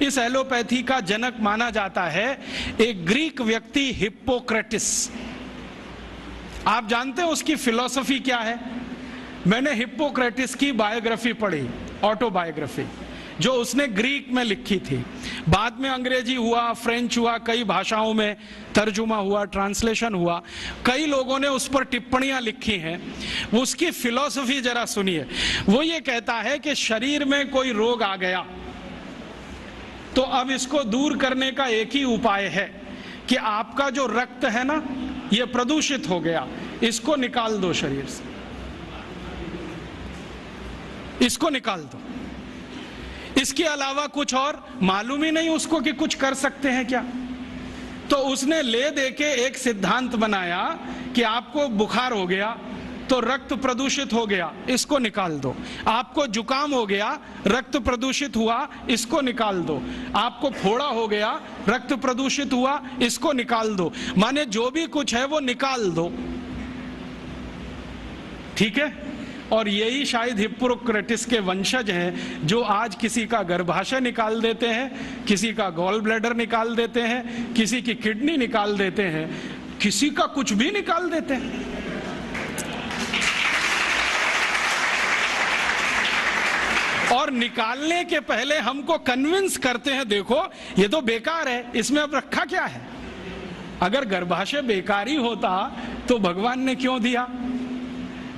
इस एलोपैथी का जनक माना जाता है एक ग्रीक व्यक्ति हिप्पोक्रेटिस। आप जानते हैं उसकी फिलॉसफी क्या है? मैंने हिप्पोक्रेटिस की बायोग्राफी पढ़ी, ऑटोबायोग्राफी, जो उसने ग्रीक में लिखी थी। बाद में अंग्रेजी हुआ, फ्रेंच हुआ, कई भाषाओं में तर्जुमा हुआ, ट्रांसलेशन हुआ, कई लोगों ने उस पर टिप्पणियां लिखी हैं। उसकी फिलॉसफी जरा सुनिए। वो ये कहता है कि शरीर में कोई रोग आ गया तो अब इसको दूर करने का एक ही उपाय है कि आपका जो रक्त है ना, ये प्रदूषित हो गया, इसको निकाल दो शरीर से, इसको निकाल दो। इसके अलावा कुछ और मालूम ही नहीं उसको कि कुछ कर सकते हैं क्या। तो उसने ले दे के एक सिद्धांत बनाया कि आपको बुखार हो गया तो रक्त प्रदूषित हो गया, इसको निकाल दो। आपको जुकाम हो गया, रक्त प्रदूषित हुआ, इसको निकाल दो। आपको फोड़ा हो गया, रक्त प्रदूषित हुआ, इसको निकाल दो। माने जो भी कुछ है वो निकाल दो, ठीक है। और यही शायद हिप्पोक्रेटिस के वंशज हैं जो आज किसी का गर्भाशय निकाल देते हैं, किसी का गॉल ब्लैडर निकाल देते हैं, किसी की किडनी निकाल देते हैं, किसी का कुछ भी निकाल देते हैं। और निकालने के पहले हमको कन्विंस करते हैं, देखो ये तो बेकार है, इसमें अब रखा क्या है। अगर गर्भाशय बेकारी होता तो भगवान ने क्यों दिया?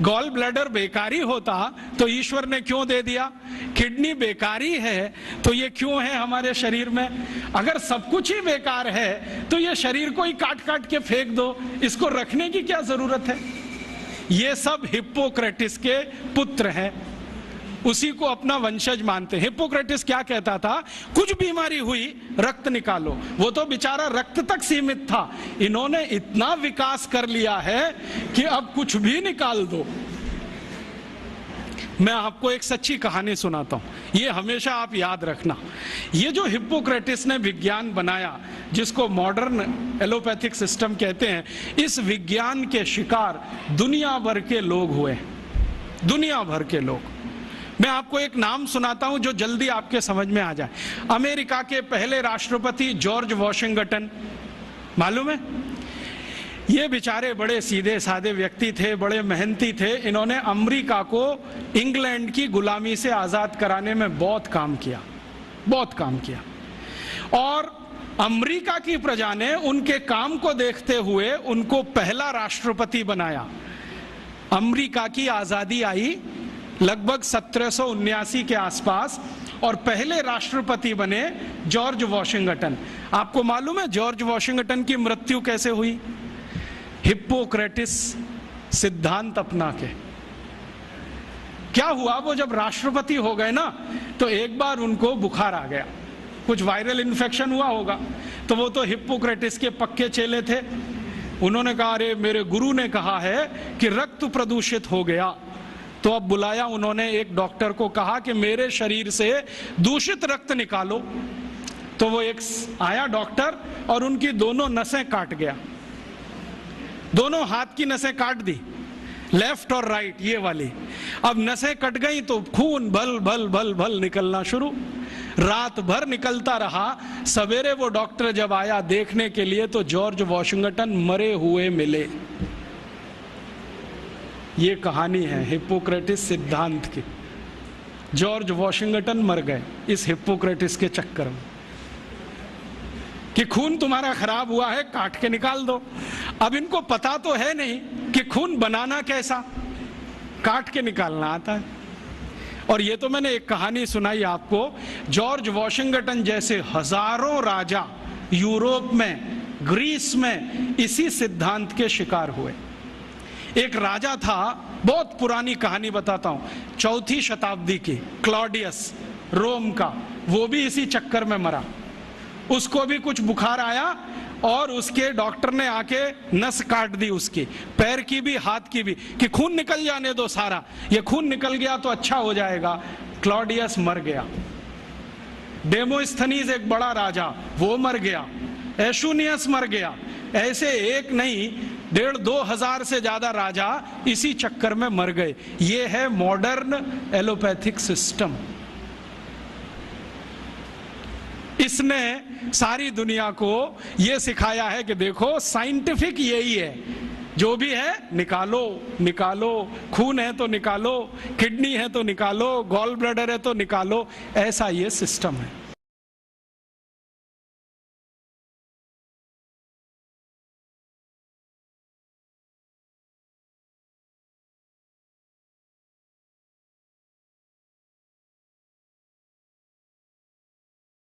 गॉल ब्लैडर बेकारी होता तो ईश्वर ने क्यों दे दिया? किडनी बेकारी है तो ये क्यों है हमारे शरीर में? अगर सब कुछ ही बेकार है तो ये शरीर को ही काट काट के फेंक दो, इसको रखने की क्या जरूरत है? ये सब हिप्पोक्रेटिस के पुत्र हैं, उसी को अपना वंशज मानते हैं। हिप्पोक्रेटिस क्या कहता था? कुछ बीमारी हुई रक्त निकालो। वो तो बेचारा रक्त तक सीमित था, इन्होंने इतना विकास कर लिया है कि अब कुछ भी निकाल दो। मैं आपको एक सच्ची कहानी सुनाता हूं, ये हमेशा आप याद रखना। ये जो हिप्पोक्रेटिस ने विज्ञान बनाया, जिसको मॉडर्न एलोपैथिक सिस्टम कहते हैं, इस विज्ञान के शिकार दुनिया भर के लोग हुए, दुनिया भर के लोग। मैं आपको एक नाम सुनाता हूं जो जल्दी आपके समझ में आ जाए। अमेरिका के पहले राष्ट्रपति जॉर्ज वॉशिंगटन, मालूम है? ये बेचारे बड़े सीधे साधे व्यक्ति थे, बड़े मेहनती थे। इन्होंने अमेरिका को इंग्लैंड की गुलामी से आजाद कराने में बहुत काम किया, बहुत काम किया। और अमेरिका की प्रजा ने उनके काम को देखते हुए उनको पहला राष्ट्रपति बनाया। अमेरिका की आजादी आई लगभग 1779 के आसपास और पहले राष्ट्रपति बने जॉर्ज वॉशिंगटन। आपको मालूम है जॉर्ज वॉशिंगटन की मृत्यु कैसे हुई? हिप्पोक्रेटिस सिद्धांत अपना के। क्या हुआ, वो जब राष्ट्रपति हो गए ना तो एक बार उनको बुखार आ गया, कुछ वायरल इन्फेक्शन हुआ होगा। तो वो तो हिप्पोक्रेटिस के पक्के चेले थे, उन्होंने कहा अरे मेरे गुरु ने कहा है कि रक्त प्रदूषित हो गया। तो अब बुलाया उन्होंने एक डॉक्टर को, कहा कि मेरे शरीर से दूषित रक्त निकालो। तो वो एक आया डॉक्टर और उनकी दोनों नसें काट गया, दोनों हाथ की नसें काट दी, लेफ्ट और राइट ये वाली। अब नसें कट गई तो खून भल भल भल भल निकलना शुरू, रात भर निकलता रहा। सवेरे वो डॉक्टर जब आया देखने के लिए तो जॉर्ज वॉशिंगटन मरे हुए मिले। ये कहानी है हिप्पोक्रेटिस सिद्धांत की। जॉर्ज वॉशिंगटन मर गए इस हिप्पोक्रेटिस के चक्कर में कि खून तुम्हारा खराब हुआ है, काट के निकाल दो। अब इनको पता तो है नहीं कि खून बनाना कैसा, काट के निकालना आता है। और ये तो मैंने एक कहानी सुनाई आपको, जॉर्ज वॉशिंगटन जैसे हजारों राजा यूरोप में, ग्रीस में इसी सिद्धांत के शिकार हुए। एक राजा था, बहुत पुरानी कहानी बताता हूं, 4वीं शताब्दी की, क्लॉडियस रोम का, वो भी इसी चक्कर में मरा। उसको भी कुछ बुखार आया और उसके डॉक्टर ने आके नस काट दी उसकी, पैर की भी हाथ की भी, कि खून निकल जाने दो सारा, ये खून निकल गया तो अच्छा हो जाएगा। क्लॉडियस मर गया। डेमोस्थनीज एक बड़ा राजा, वो मर गया। एशुनियस मर गया। ऐसे एक नहीं 1,500-2 हजार से ज्यादा राजा इसी चक्कर में मर गए। ये है मॉडर्न एलोपैथिक सिस्टम। इसने सारी दुनिया को यह सिखाया है कि देखो साइंटिफिक यही है, जो भी है निकालो निकालो, खून है तो निकालो, किडनी है तो निकालो, गॉल ब्लैडर है तो निकालो, ऐसा ये सिस्टम है।